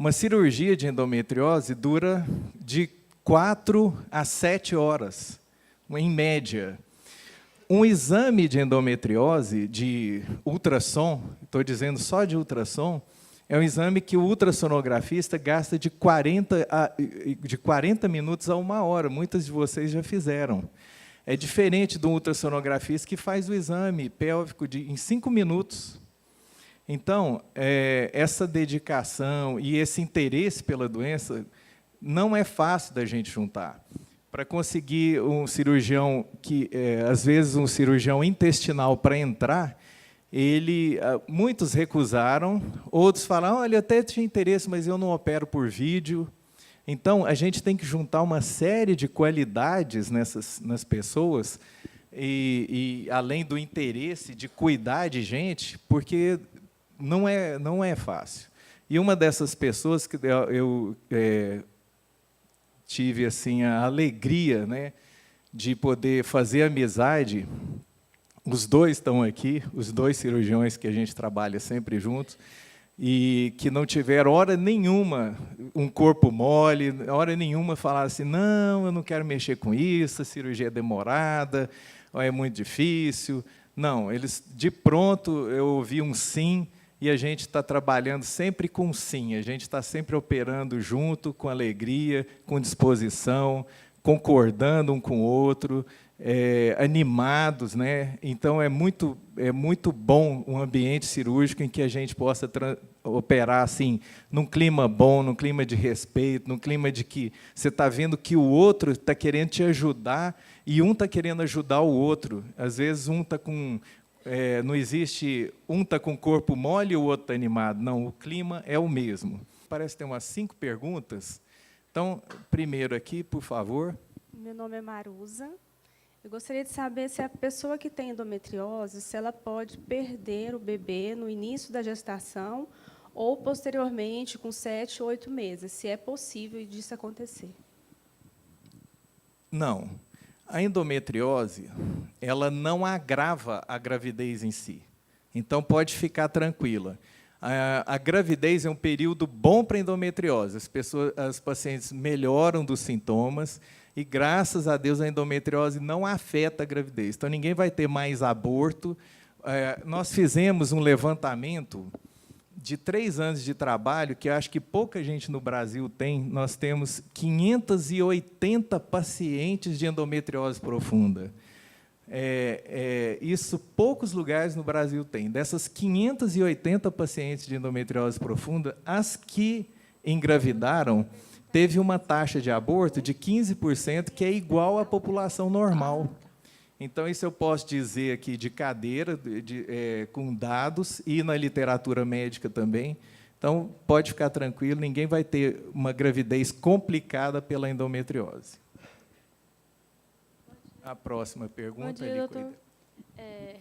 Uma cirurgia de endometriose dura de 4 a 7 horas, em média. Um exame de endometriose, de ultrassom, estou dizendo só de ultrassom, é um exame que o ultrassonografista gasta de 40 minutos a 1 hora. Muitas de vocês já fizeram. É diferente do ultrassonografista que faz o exame pélvico em 5 minutos. Então, essa dedicação e esse interesse pela doença não é fácil da gente juntar. Para conseguir um cirurgião, às vezes um cirurgião intestinal para entrar, muitos recusaram, outros falaram, olha, eu até tinha interesse, mas eu não opero por vídeo. Então, a gente tem que juntar uma série de qualidades nas pessoas, além do interesse de cuidar de gente, porque não é fácil. E uma dessas pessoas que eu tive assim, a alegria, né, de poder fazer amizade, os dois estão aqui, os dois cirurgiões que a gente trabalha sempre juntos, e que não tiveram hora nenhuma um corpo mole, hora nenhuma falaram assim, não, eu não quero mexer com isso, a cirurgia é demorada, ou é muito difícil. Não, eles, de pronto, eu ouvi um sim, e a gente está trabalhando sempre com sim, a gente está sempre operando junto, com alegria, com disposição, concordando um com o outro, animados, né? Então, é muito bom um ambiente cirúrgico em que a gente possa operar assim, num clima bom, num clima de respeito, num clima de que você está vendo que o outro está querendo te ajudar e um está querendo ajudar o outro. Às vezes, um está com... não existe um está com o corpo mole e o outro está animado. Não, o clima é o mesmo. Parece ter umas 5 perguntas. Então, primeiro aqui, por favor. Meu nome é Marusa. Eu gostaria de saber se a pessoa que tem endometriose, se ela pode perder o bebê no início da gestação ou posteriormente, com 7, 8 meses, se é possível disso acontecer. Não. A endometriose, ela não agrava a gravidez em si. Então, pode ficar tranquila. A gravidez é um período bom para a endometriose. As pacientes melhoram dos sintomas e, graças a Deus, a endometriose não afeta a gravidez. Então, ninguém vai ter mais aborto. Nós fizemos um levantamento de 3 anos de trabalho, que eu acho que pouca gente no Brasil tem. Nós temos 580 pacientes de endometriose profunda. Isso poucos lugares no Brasil têm. Dessas 580 pacientes de endometriose profunda, as que engravidaram, teve uma taxa de aborto de 15%, que é igual à população normal. Então, isso eu posso dizer aqui de cadeira, com dados, e na literatura médica também. Então, pode ficar tranquilo, ninguém vai ter uma gravidez complicada pela endometriose. A próxima pergunta. Bom dia, doutor.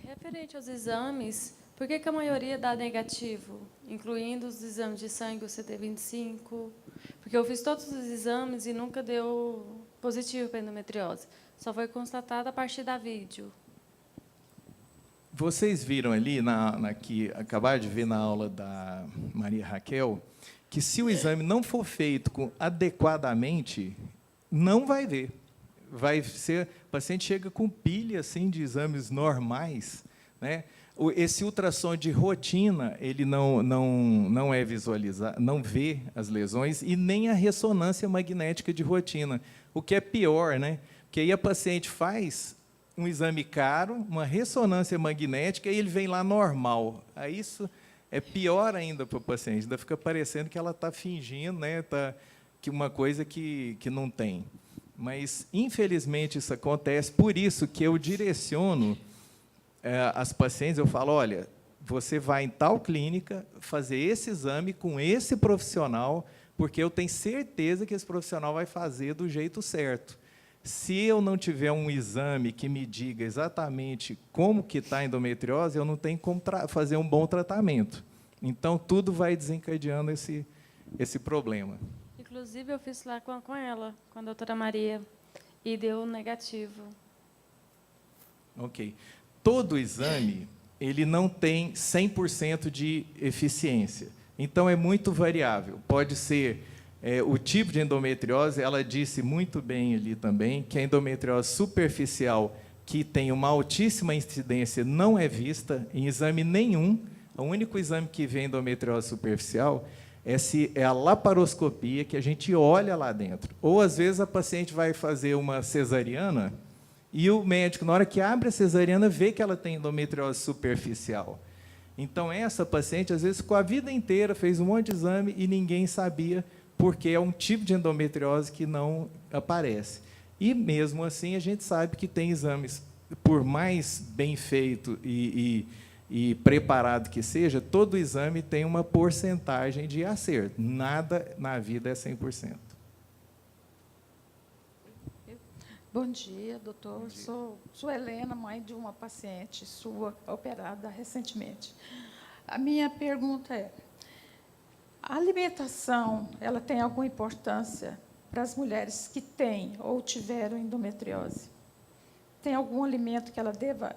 Referente aos exames, por que a maioria dá negativo, incluindo os exames de sangue, o CT25? Porque eu fiz todos os exames e nunca deu positivo para endometriose. Só foi constatado a partir da vídeo. Vocês viram ali, que acabaram de ver na aula da Maria Raquel, que se o exame não for feito adequadamente, não vai ver. O paciente chega com pilha assim, de exames normais, né? Esse ultrassom de rotina, ele não é visualizar, não vê as lesões, e nem a ressonância magnética de rotina, o que é pior, né? Porque aí a paciente faz um exame caro, uma ressonância magnética, e ele vem lá normal. Aí isso é pior ainda para o paciente, ainda fica parecendo que ela está fingindo, né, que uma coisa que não tem. Mas, infelizmente, isso acontece, por isso que eu direciono as pacientes, eu falo, olha, você vai em tal clínica fazer esse exame com esse profissional, porque eu tenho certeza que esse profissional vai fazer do jeito certo. Se eu não tiver um exame que me diga exatamente como que está a endometriose, eu não tenho como fazer um bom tratamento. Então, tudo vai desencadeando esse problema. Inclusive, eu fiz lá com ela, com a doutora Maria, e deu negativo. Ok. Todo exame, ele não tem 100% de eficiência. Então, é muito variável. Pode ser o tipo de endometriose, ela disse muito bem ali também, que a endometriose superficial, que tem uma altíssima incidência, não é vista em exame nenhum. O único exame que vê endometriose superficial é a laparoscopia, que a gente olha lá dentro. Ou, às vezes, a paciente vai fazer uma cesariana e o médico, na hora que abre a cesariana, vê que ela tem endometriose superficial. Então, essa paciente, às vezes, ficou a vida inteira, fez um monte de exame e ninguém sabia, porque é um tipo de endometriose que não aparece. E, mesmo assim, a gente sabe que tem exames, por mais bem feito e preparado que seja, todo exame tem uma porcentagem de acerto. Nada na vida é 100%. Bom dia, doutor. Bom dia. Sou Helena, mãe de uma paciente sua, operada recentemente. A minha pergunta é: a alimentação, ela tem alguma importância para as mulheres que têm ou tiveram endometriose? Tem algum alimento que ela deva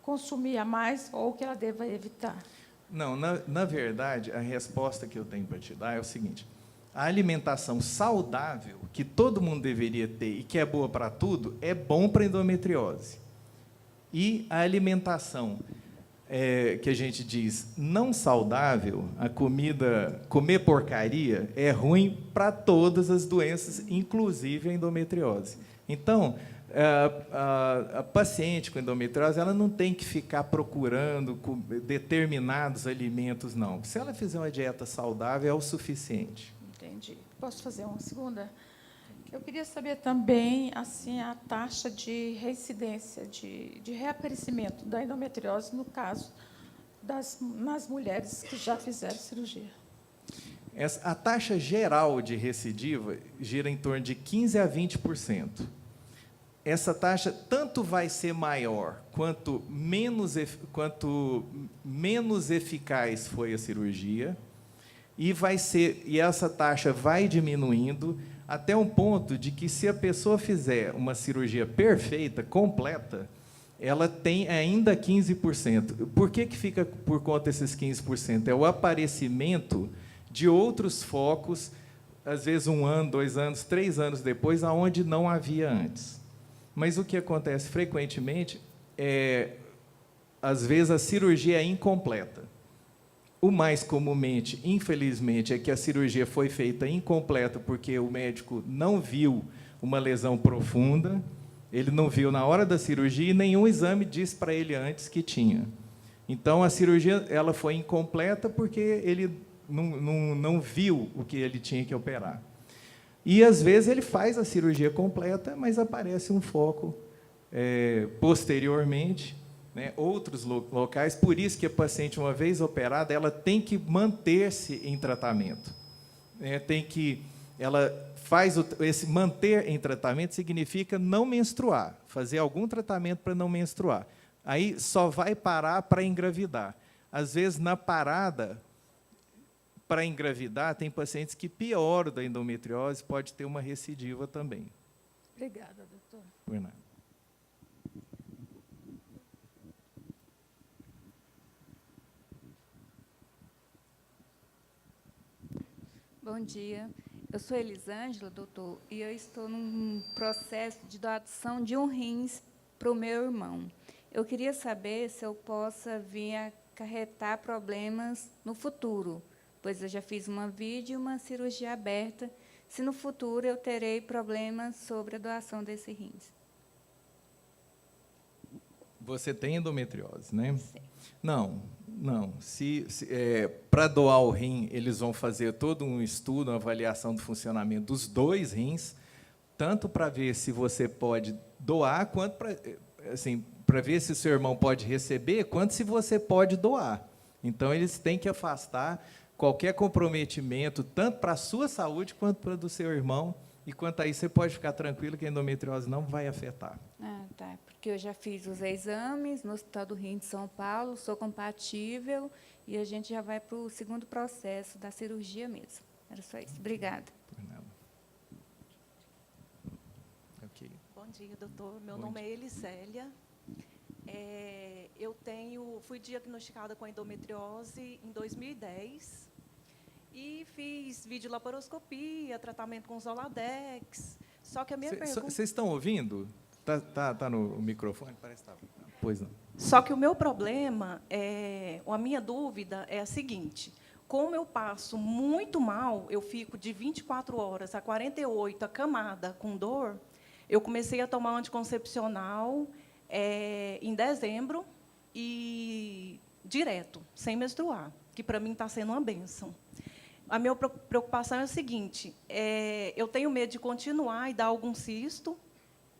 consumir a mais ou que ela deva evitar? Não, na verdade, a resposta que eu tenho para te dar é o seguinte: a alimentação saudável, que todo mundo deveria ter e que é boa para tudo, é bom para endometriose. E a alimentação que a gente diz não saudável, a comida, comer porcaria, é ruim para todas as doenças, inclusive a endometriose. Então, a paciente com endometriose, ela não tem que ficar procurando determinados alimentos, não. Se ela fizer uma dieta saudável, é o suficiente. Entendi. Posso fazer uma segunda? Eu queria saber também assim, a taxa de reincidência, de reaparecimento da endometriose, no caso nas mulheres que já fizeram cirurgia. A taxa geral de recidiva gira em torno de 15% a 20%. Essa taxa tanto vai ser maior quanto menos eficaz foi a cirurgia, e essa taxa vai diminuindo até um ponto de que, se a pessoa fizer uma cirurgia perfeita, completa, ela tem ainda 15%. Por que fica por conta esses 15%? É o aparecimento de outros focos, às vezes 1 ano, 2 anos, 3 anos depois, aonde não havia antes. Mas o que acontece frequentemente às vezes, a cirurgia é incompleta. O mais comumente, infelizmente, é que a cirurgia foi feita incompleta porque o médico não viu uma lesão profunda, ele não viu na hora da cirurgia e nenhum exame disse para ele antes que tinha. Então, a cirurgia ela foi incompleta porque ele não viu o que ele tinha que operar. E, às vezes, ele faz a cirurgia completa, mas aparece um foco posteriormente, né, outros locais. Por isso que a paciente, uma vez operada, ela tem que manter-se em tratamento. Ela faz esse manter em tratamento significa não menstruar, fazer algum tratamento para não menstruar. Aí só vai parar para engravidar. Às vezes, na parada para engravidar, tem pacientes que pioram da endometriose, pode ter uma recidiva também. Obrigada, doutor. Por nada. Bom dia. Eu sou Elisângela, doutor, e eu estou num processo de doação de um rins para o meu irmão. Eu queria saber se eu possa vir a acarretar problemas no futuro, pois eu já fiz uma vídeo e uma cirurgia aberta, se no futuro eu terei problemas sobre a doação desse rins. Você tem endometriose, né? Sim. Não. Para doar o rim, eles vão fazer todo um estudo, uma avaliação do funcionamento dos 2 rins, tanto para ver se você pode doar, quanto para ver se o seu irmão pode receber, quanto se você pode doar. Então, eles têm que afastar qualquer comprometimento, tanto para a sua saúde, quanto para a do seu irmão. E, quanto a isso, você pode ficar tranquilo que a endometriose não vai afetar. Ah, tá. Porque eu já fiz os exames no Hospital do Rim de São Paulo, sou compatível, e a gente já vai para o segundo processo da cirurgia mesmo. Era só isso. Obrigada. Por nada. Ok. Bom dia, doutor. Meu Bom nome dia. é Elisélia. Fui diagnosticada com endometriose em 2010. E fiz videolaparoscopia, tratamento com Zoladex. Só que a minha pergunta... Vocês estão ouvindo? Tá no microfone? Parece que está. Pois não. Só que o meu problema, a minha dúvida é a seguinte: como eu passo muito mal, eu fico de 24 horas a 48 acamada com dor, eu comecei a tomar anticoncepcional em dezembro e direto, sem menstruar, que para mim está sendo uma bênção. A minha preocupação é a seguinte: eu tenho medo de continuar e dar algum cisto,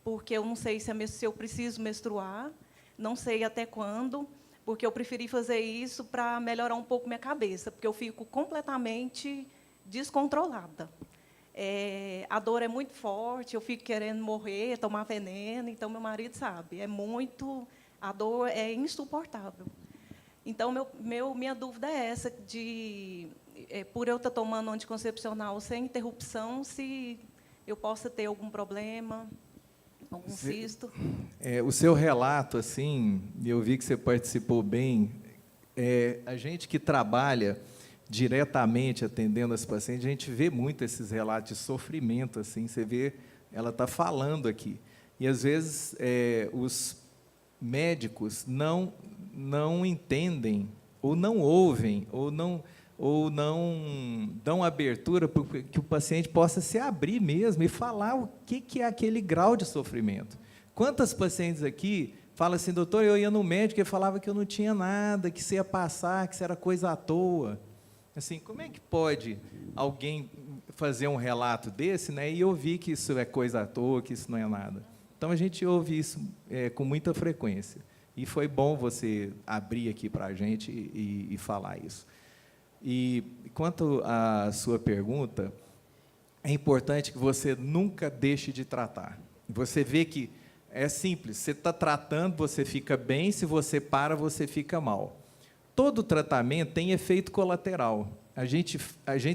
porque eu não sei se eu preciso menstruar, não sei até quando, porque eu preferi fazer isso para melhorar um pouco minha cabeça, porque eu fico completamente descontrolada. A dor é muito forte, eu fico querendo morrer, tomar veneno, então meu marido sabe, a dor é insuportável. Então, minha dúvida é essa, por eu estar tomando anticoncepcional sem interrupção, se eu possa ter algum problema, algum cisto. O seu relato, assim, eu vi que você participou bem. A gente que trabalha diretamente atendendo as pacientes, a gente vê muito esses relatos de sofrimento, assim, você vê, ela está falando aqui. E, às vezes, os médicos não entendem, ou não ouvem, ou não dão abertura para que o paciente possa se abrir mesmo e falar o que é aquele grau de sofrimento. Quantas pacientes aqui falam assim: doutor, eu ia no médico e falava que eu não tinha nada, que isso ia passar, que isso era coisa à toa. Assim, como é que pode alguém fazer um relato desse, né, e ouvir que isso é coisa à toa, que isso não é nada? Então, a gente ouve isso com muita frequência. E foi bom você abrir aqui para a gente e falar isso. E, quanto à sua pergunta, é importante que você nunca deixe de tratar. Você vê que é simples, você está tratando, você fica bem, se você para, você fica mal. Todo tratamento tem efeito colateral. A gente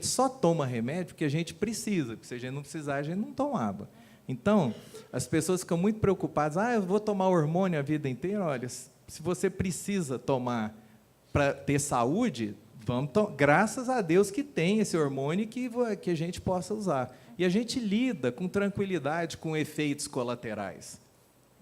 só toma remédio porque a gente precisa, porque se a gente não precisar, a gente não tomava. Então, as pessoas ficam muito preocupadas: eu vou tomar hormônio a vida inteira. Olha, se você precisa tomar para ter saúde, graças a Deus que tem esse hormônio que a gente possa usar. E a gente lida com tranquilidade com efeitos colaterais.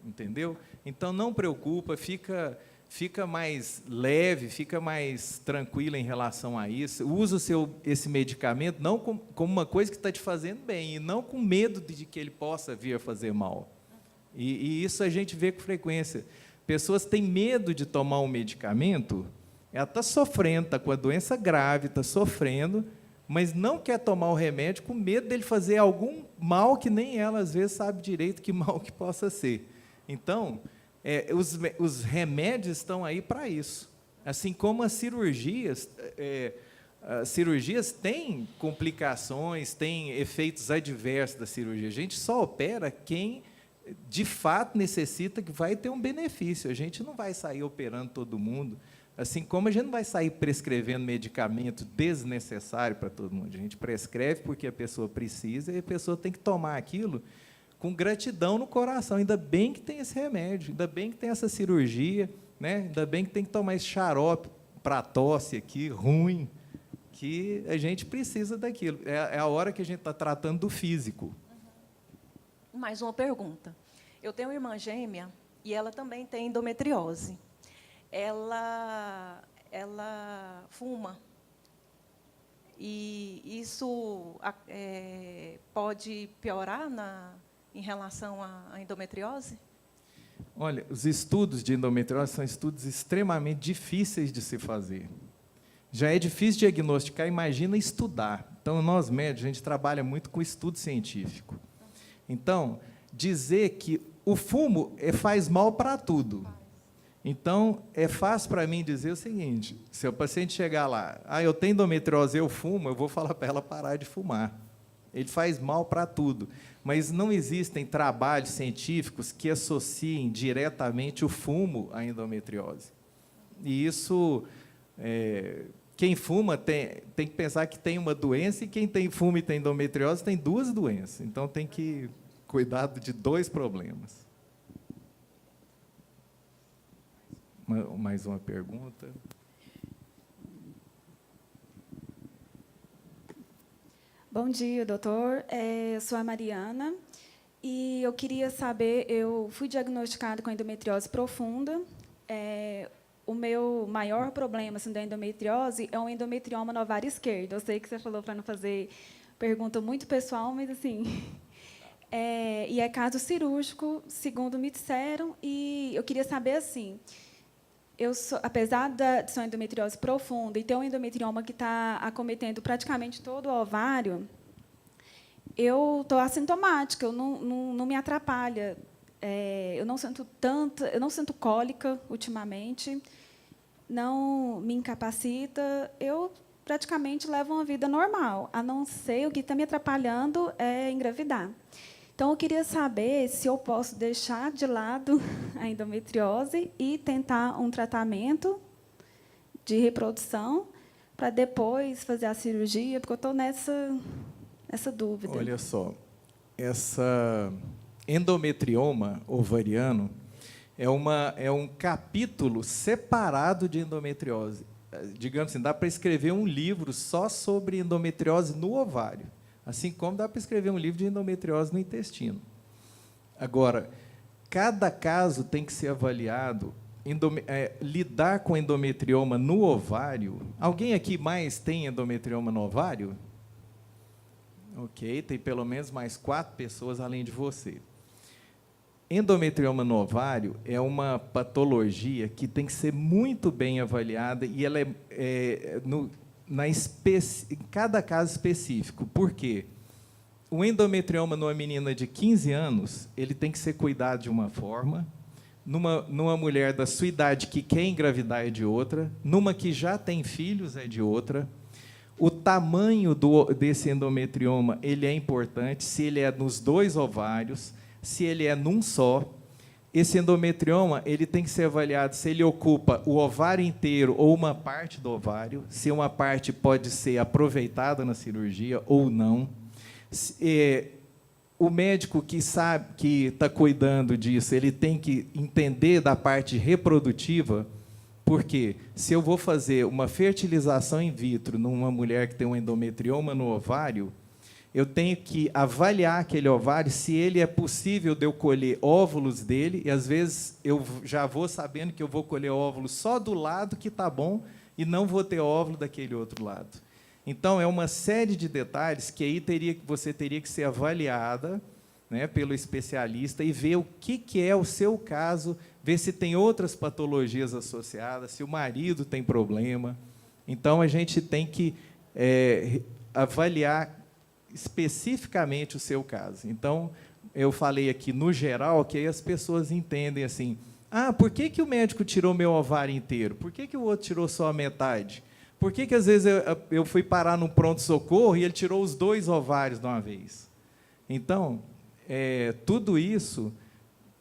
Entendeu? Então, não preocupa, fica mais leve, fica mais tranquila em relação a isso. Usa esse medicamento não como uma coisa que está te fazendo bem, e não com medo de que ele possa vir a fazer mal. E isso a gente vê com frequência. Pessoas têm medo de tomar um medicamento, ela está sofrendo, está com a doença grave, está sofrendo, mas não quer tomar o remédio com medo dele fazer algum mal que nem ela, às vezes, sabe direito que mal que possa ser. Então, os remédios estão aí para isso. Assim como as cirurgias têm complicações, têm efeitos adversos da cirurgia. A gente só opera quem, de fato, necessita, que vai ter um benefício. A gente não vai sair operando todo mundo, assim como a gente não vai sair prescrevendo medicamento desnecessário para todo mundo. A gente prescreve porque a pessoa precisa, e a pessoa tem que tomar aquilo com gratidão no coração. Ainda bem que tem esse remédio, ainda bem que tem essa cirurgia, né? Ainda bem que tem que tomar esse xarope para tosse aqui, ruim, que a gente precisa daquilo. É a hora que a gente está tratando do físico. Mais uma pergunta. Eu tenho uma irmã gêmea e ela também tem endometriose. Ela fuma. E isso pode piorar em relação à endometriose? Olha, os estudos de endometriose são estudos extremamente difíceis de se fazer. Já é difícil diagnosticar, imagina estudar. Então, nós médicos, a gente trabalha muito com estudo científico. Então, dizer que o fumo faz mal para tudo. Então, é fácil para mim dizer o seguinte: se o paciente chegar lá, eu tenho endometriose, eu fumo, eu vou falar para ela parar de fumar. Ele faz mal para tudo. Mas não existem trabalhos científicos que associem diretamente o fumo à endometriose. E isso, quem fuma tem que pensar que tem uma doença, e quem fuma e tem endometriose tem duas doenças. Então, tem que cuidar de dois problemas. Mais uma pergunta. Bom dia, doutor. Eu sou a Mariana e eu queria saber, eu fui diagnosticada com endometriose profunda. O meu maior problema assim, da endometriose é um endometrioma no ovário esquerdo. Eu sei que você falou para não fazer pergunta muito pessoal, mas assim, e é caso cirúrgico, segundo me disseram, e eu queria saber assim, apesar de ser uma endometriose profunda e ter um endometrioma que está acometendo praticamente todo o ovário, eu estou assintomática, eu não me atrapalha. Eu não sinto cólica ultimamente, não me incapacita, eu praticamente levo uma vida normal, a não ser o que está me atrapalhando é engravidar. Então, eu queria saber se eu posso deixar de lado a endometriose e tentar um tratamento de reprodução para depois fazer a cirurgia, porque eu estou nessa dúvida. Olha só, essa endometrioma ovariano é um capítulo separado de endometriose. Digamos assim, dá para escrever um livro só sobre endometriose no ovário, assim como dá para escrever um livro de endometriose no intestino. Agora, cada caso tem que ser avaliado. Lidar com endometrioma no ovário. Alguém aqui mais tem endometrioma no ovário? Ok, tem pelo menos mais 4 pessoas além de você. Endometrioma no ovário é uma patologia que tem que ser muito bem avaliada e ela em cada caso específico. Por quê? O endometrioma numa menina de 15 anos, ele tem que ser cuidado de uma forma, numa mulher da sua idade que quer engravidar é de outra, numa que já tem filhos é de outra. O tamanho desse endometrioma ele é importante, se ele é nos 2 ovários, se ele é num só. Esse endometrioma ele tem que ser avaliado se ele ocupa o ovário inteiro ou uma parte do ovário, se uma parte pode ser aproveitada na cirurgia ou não. O médico que sabe, que está cuidando disso, ele tem que entender da parte reprodutiva, porque se eu vou fazer uma fertilização in vitro numa mulher que tem um endometrioma no ovário, eu tenho que avaliar aquele ovário, se ele é possível de eu colher óvulos dele, e às vezes eu já vou sabendo que eu vou colher óvulos só do lado que está bom e não vou ter óvulo daquele outro lado. Então, é uma série de detalhes que aí você teria que ser avaliada, né, pelo especialista e ver o que é o seu caso, ver se tem outras patologias associadas, se o marido tem problema. Então, a gente tem que avaliar especificamente o seu caso. Então, eu falei aqui no geral, que aí as pessoas entendem assim, por que o médico tirou meu ovário inteiro? Por que o outro tirou só a metade? Por que às vezes eu fui parar no pronto-socorro e ele tirou os 2 ovários de uma vez? Então, tudo isso,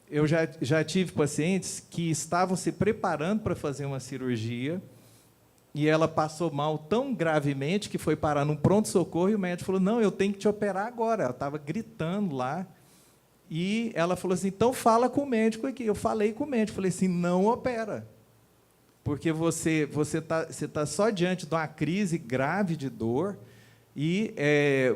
eu já tive pacientes que estavam se preparando para fazer uma cirurgia e ela passou mal tão gravemente que foi parar num pronto-socorro e o médico falou, não, eu tenho que te operar agora. Ela estava gritando lá e ela falou assim, então fala com o médico aqui. Eu falei com o médico, falei assim, não opera, porque você tá só diante de uma crise grave de dor e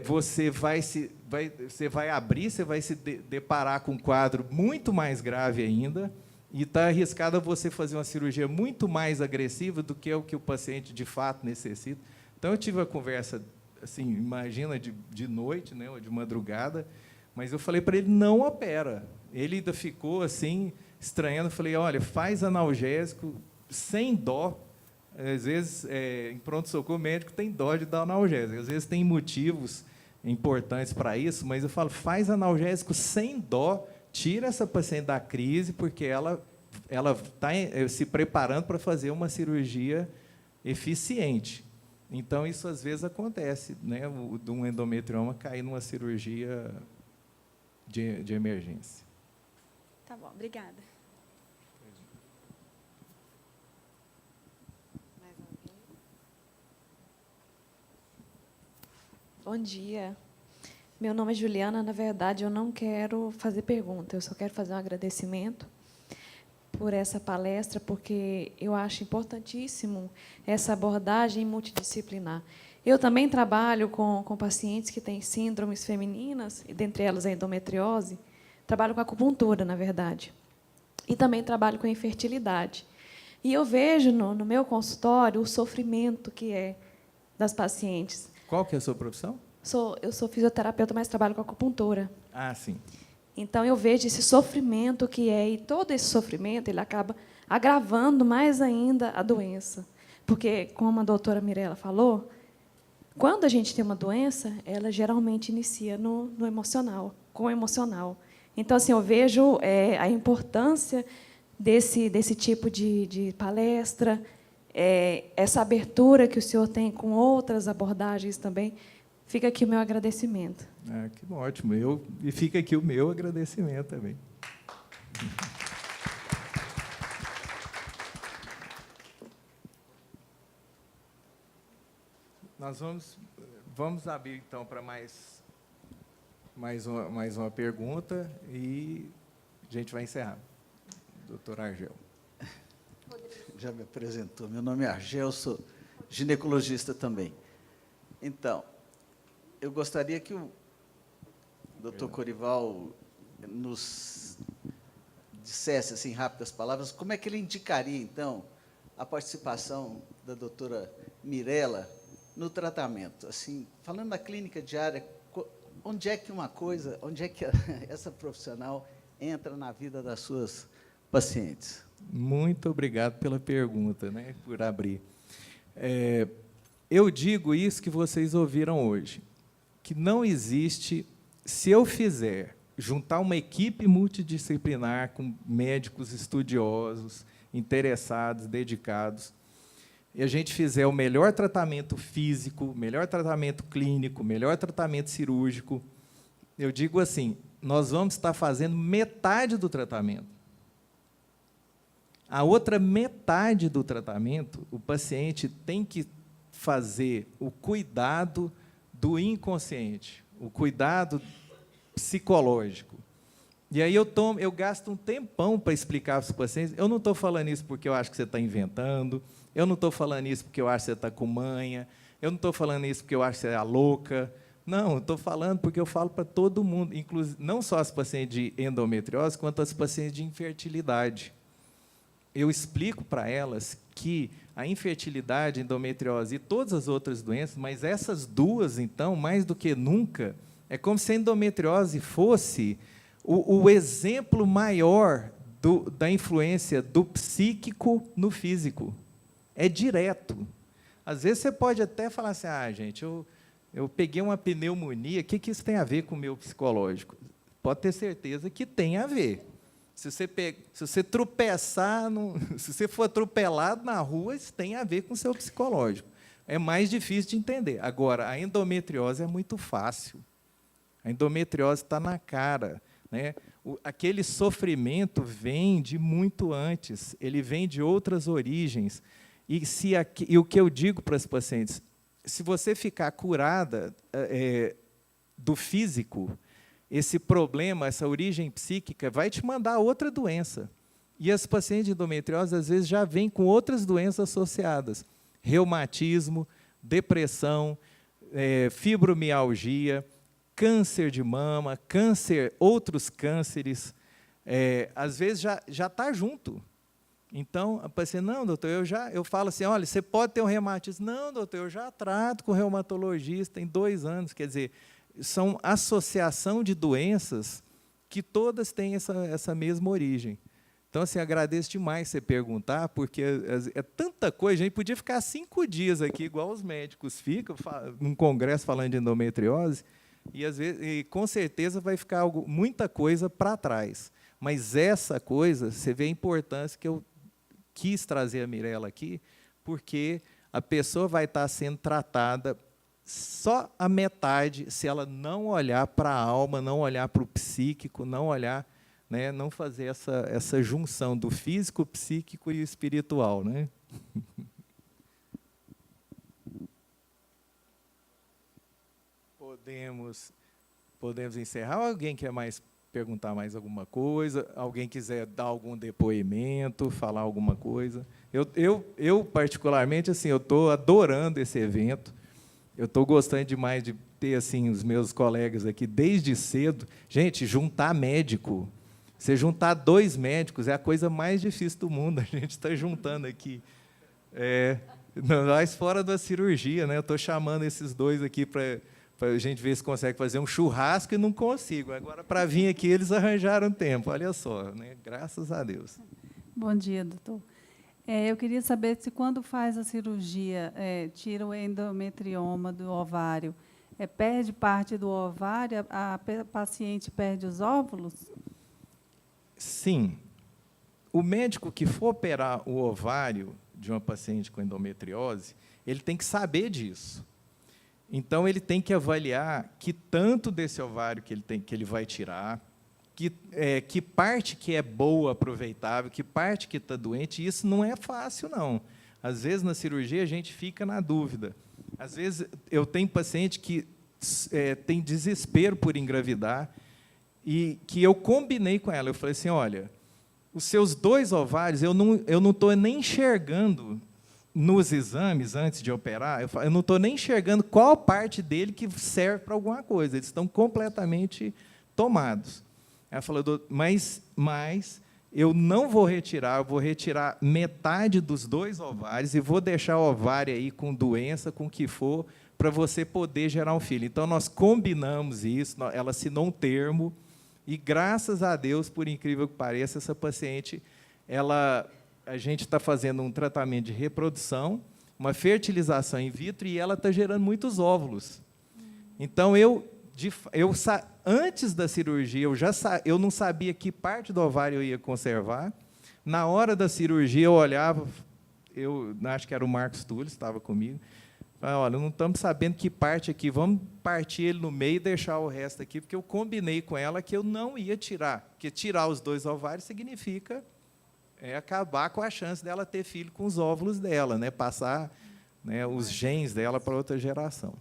você vai abrir, você vai se deparar com um quadro muito mais grave ainda, e está arriscado a você fazer uma cirurgia muito mais agressiva do que o que o paciente de fato necessita. Então, eu tive uma conversa, assim, imagina, de noite, né, ou de madrugada, mas eu falei para ele, não opera. Ele ainda ficou assim, estranhando. Eu falei, olha, faz analgésico sem dó. Às vezes, em pronto-socorro, o médico tem dó de dar analgésico. Às vezes, tem motivos importantes para isso, mas eu falo, faz analgésico sem dó, tira essa paciente da crise, porque ela está se preparando para fazer uma cirurgia eficiente. Então, isso às vezes acontece, né, de um endometrioma cair numa cirurgia de emergência. Tá bom, obrigada. Bom dia. Meu nome é Juliana. Na verdade, eu não quero fazer pergunta, eu só quero fazer um agradecimento por essa palestra, porque eu acho importantíssimo essa abordagem multidisciplinar. Eu também trabalho com pacientes que têm síndromes femininas, e dentre elas a endometriose. Trabalho com acupuntura, na verdade. E também trabalho com infertilidade. E eu vejo no meu consultório o sofrimento que é das pacientes. Qual que é a sua profissão? Eu sou fisioterapeuta, mas trabalho com acupuntura. Ah, sim. Então, eu vejo esse sofrimento que é, e todo esse sofrimento ele acaba agravando mais ainda a doença. Porque, como a doutora Mirela falou, quando a gente tem uma doença, ela geralmente inicia no emocional, com o emocional. Então, assim, eu vejo a importância desse tipo de palestra, essa abertura que o senhor tem com outras abordagens também. Fica aqui o meu agradecimento. Ah, que ótimo. E fica aqui o meu agradecimento também. Nós vamos abrir, então, para mais uma pergunta e a gente vai encerrar. Doutor Argel. Já me apresentou. Meu nome é Argel, sou ginecologista também. Então, eu gostaria que o doutor Corival nos dissesse, assim, em rápidas palavras, como é que ele indicaria, então, a participação da doutora Mirela no tratamento. Assim, falando da clínica diária, onde é que essa profissional entra na vida das suas pacientes? Muito obrigado pela pergunta, né, por abrir. Eu digo isso que vocês ouviram hoje, que não existe, se eu fizer, juntar uma equipe multidisciplinar com médicos estudiosos, interessados, dedicados, e a gente fizer o melhor tratamento físico, melhor tratamento clínico, melhor tratamento cirúrgico, eu digo assim, nós vamos estar fazendo metade do tratamento. A outra metade do tratamento, o paciente tem que fazer o cuidado do inconsciente, o cuidado psicológico. E aí eu gasto um tempão para explicar para os pacientes. Eu não estou falando isso porque eu acho que você está inventando, eu não estou falando isso porque eu acho que você está com manha, eu não estou falando isso porque eu acho que você é louca. Não, eu estou falando porque eu falo para todo mundo, inclusive, não só as pacientes de endometriose, quanto as pacientes de infertilidade. Eu explico para elas que a infertilidade, a endometriose e todas as outras doenças, mas essas duas, então, mais do que nunca, é como se a endometriose fosse o exemplo maior da influência do psíquico no físico. É direto. Às vezes você pode até falar assim, gente, eu peguei uma pneumonia, o que isso tem a ver com o meu psicológico? Pode ter certeza que tem a ver. Se você tropeçar, se você for atropelado na rua, isso tem a ver com o seu psicológico. É mais difícil de entender. Agora, a endometriose é muito fácil. A endometriose está na cara, né? Aquele sofrimento vem de muito antes, ele vem de outras origens. E o que eu digo para as pacientes, se você ficar curada do físico, esse problema, essa origem psíquica, vai te mandar outra doença. E as pacientes de endometriose, às vezes, já vêm com outras doenças associadas. Reumatismo, depressão, fibromialgia, câncer de mama, outros cânceres. Às vezes, já está junto. Então, a paciente, não, doutor, eu falo assim, olha, você pode ter um reumatismo. Não, doutor, eu já trato com reumatologista em 2 anos. Quer dizer, são associação de doenças que todas têm essa mesma origem. Então, assim, agradeço demais você perguntar, porque é tanta coisa, a gente podia ficar 5 dias aqui, igual os médicos ficam, num congresso falando de endometriose, e com certeza vai ficar muita coisa para trás. Mas essa coisa, você vê a importância que eu quis trazer a Mirela aqui, porque a pessoa vai estar sendo tratada só a metade, se ela não olhar para a alma, não olhar para o psíquico, não olhar, né, não fazer essa junção do físico, psíquico e espiritual, né? Podemos encerrar. Alguém quer perguntar mais alguma coisa? Alguém quiser dar algum depoimento, falar alguma coisa? Eu particularmente, assim, eu estou adorando esse evento. Eu estou gostando demais de ter assim os meus colegas aqui desde cedo. Gente, juntar médico, você juntar 2 médicos é a coisa mais difícil do mundo. A gente está juntando aqui. Nós fora da cirurgia, né? Eu estou chamando esses 2 aqui para a gente ver se consegue fazer um churrasco e não consigo. Agora, para vir aqui, eles arranjaram tempo. Olha só, né? Graças a Deus. Bom dia, doutor. Eu queria saber se, quando faz a cirurgia, tira o endometrioma do ovário, perde parte do ovário, a paciente perde os óvulos? Sim. O médico que for operar o ovário de uma paciente com endometriose, ele tem que saber disso. Então, ele tem que avaliar que tanto desse ovário que ele vai tirar, que parte que é boa, aproveitável, que parte que está doente. E isso não é fácil, não. Às vezes, na cirurgia, a gente fica na dúvida. Às vezes, eu tenho paciente que tem desespero por engravidar e que eu combinei com ela. Eu falei assim, olha, os seus 2 ovários, eu não estou nem enxergando nos exames, antes de operar, eu não estou nem enxergando qual parte dele que serve para alguma coisa. Eles estão completamente tomados. Ela falou, mas eu não vou retirar, eu vou retirar metade dos 2 ovários e vou deixar o ovário aí com doença, com o que for, para você poder gerar um filho. Então, nós combinamos isso, ela assinou um termo, e, graças a Deus, por incrível que pareça, essa paciente, a gente está fazendo um tratamento de reprodução, uma fertilização in vitro, e ela está gerando muitos óvulos. Então, antes da cirurgia, eu não sabia que parte do ovário eu ia conservar. Na hora da cirurgia, eu olhava, eu acho que era o Marcos Túlio, estava comigo. Falei, olha, não estamos sabendo que parte aqui, vamos partir ele no meio e deixar o resto aqui, porque eu combinei com ela que eu não ia tirar, porque tirar os 2 ovários significa acabar com a chance dela ter filho com os óvulos dela, né? Passar, né, os genes dela para outra geração.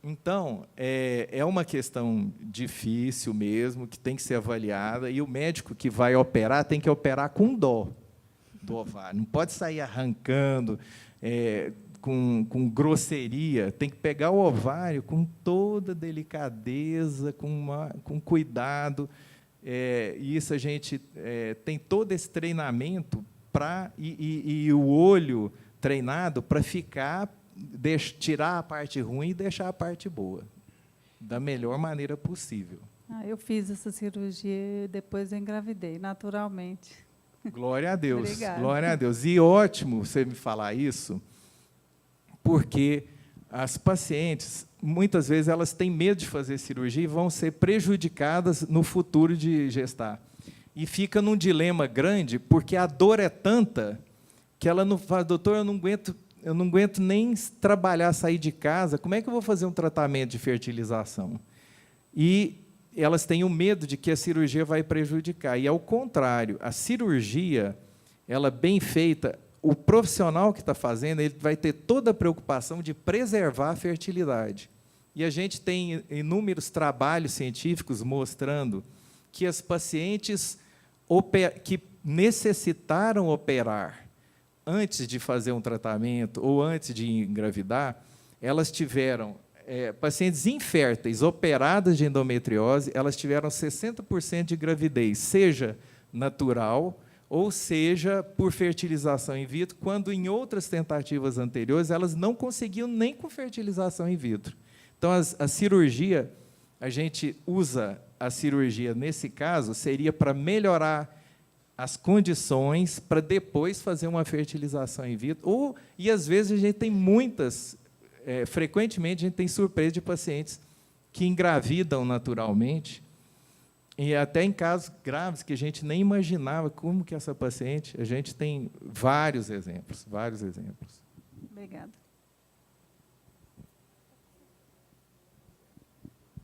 Então, é uma questão difícil mesmo, que tem que ser avaliada, e o médico que vai operar tem que operar com dó do ovário. Não pode sair arrancando com grosseria, tem que pegar o ovário com toda delicadeza, com cuidado. E isso a gente tem todo esse treinamento e o olho treinado para tirar a parte ruim e deixar a parte boa, da melhor maneira possível. Eu fiz essa cirurgia e depois eu engravidei, naturalmente. Glória a Deus. Obrigada. Glória a Deus. E ótimo você me falar isso, porque as pacientes, muitas vezes, elas têm medo de fazer cirurgia e vão ser prejudicadas no futuro de gestar. E fica num dilema grande, porque a dor é tanta que ela não fala, doutor, eu não aguento nem trabalhar, sair de casa, como é que eu vou fazer um tratamento de fertilização? E elas têm o medo de que a cirurgia vai prejudicar. E, ao contrário, a cirurgia, ela bem feita, o profissional que está fazendo, ele vai ter toda a preocupação de preservar a fertilidade. E a gente tem inúmeros trabalhos científicos mostrando que as pacientes que necessitaram operar antes de fazer um tratamento ou antes de engravidar, elas tiveram, pacientes inférteis operadas de endometriose, elas tiveram 60% de gravidez, seja natural ou seja por fertilização in vitro, quando em outras tentativas anteriores elas não conseguiam nem com fertilização in vitro. Então, a cirurgia, a gente usa a cirurgia, nesse caso, seria para melhorar as condições para depois fazer uma fertilização in vitro. E, às vezes, a gente tem frequentemente, a gente tem surpresa de pacientes que engravidam naturalmente, e até em casos graves que a gente nem imaginava como que essa paciente... A gente tem vários exemplos, vários exemplos. Obrigada.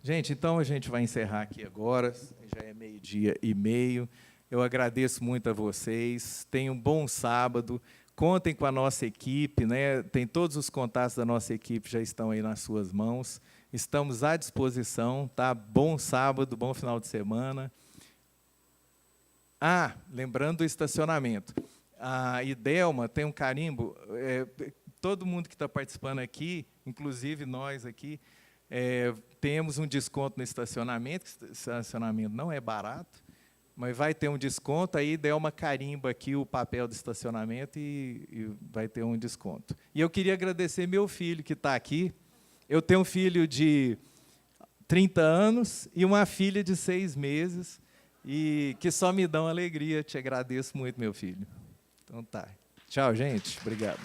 Gente, então a gente vai encerrar aqui agora, já é 12:30. Eu agradeço muito a vocês, tenham um bom sábado, contem com a nossa equipe, né? Tem todos os contatos da nossa equipe, já estão aí nas suas mãos, estamos à disposição, tá? Bom sábado, bom final de semana. Lembrando do estacionamento, a Idelma tem um carimbo, todo mundo que está participando aqui Inclusive, nós aqui temos um desconto no estacionamento, que estacionamento não é barato, mas vai ter um desconto, aí der uma carimba aqui o papel do estacionamento e vai ter um desconto. E eu queria agradecer meu filho que está aqui. Eu tenho um filho de 30 anos e uma filha de 6 meses, e que só me dão alegria. Te agradeço muito, meu filho. Então tá. Tchau, gente. Obrigado.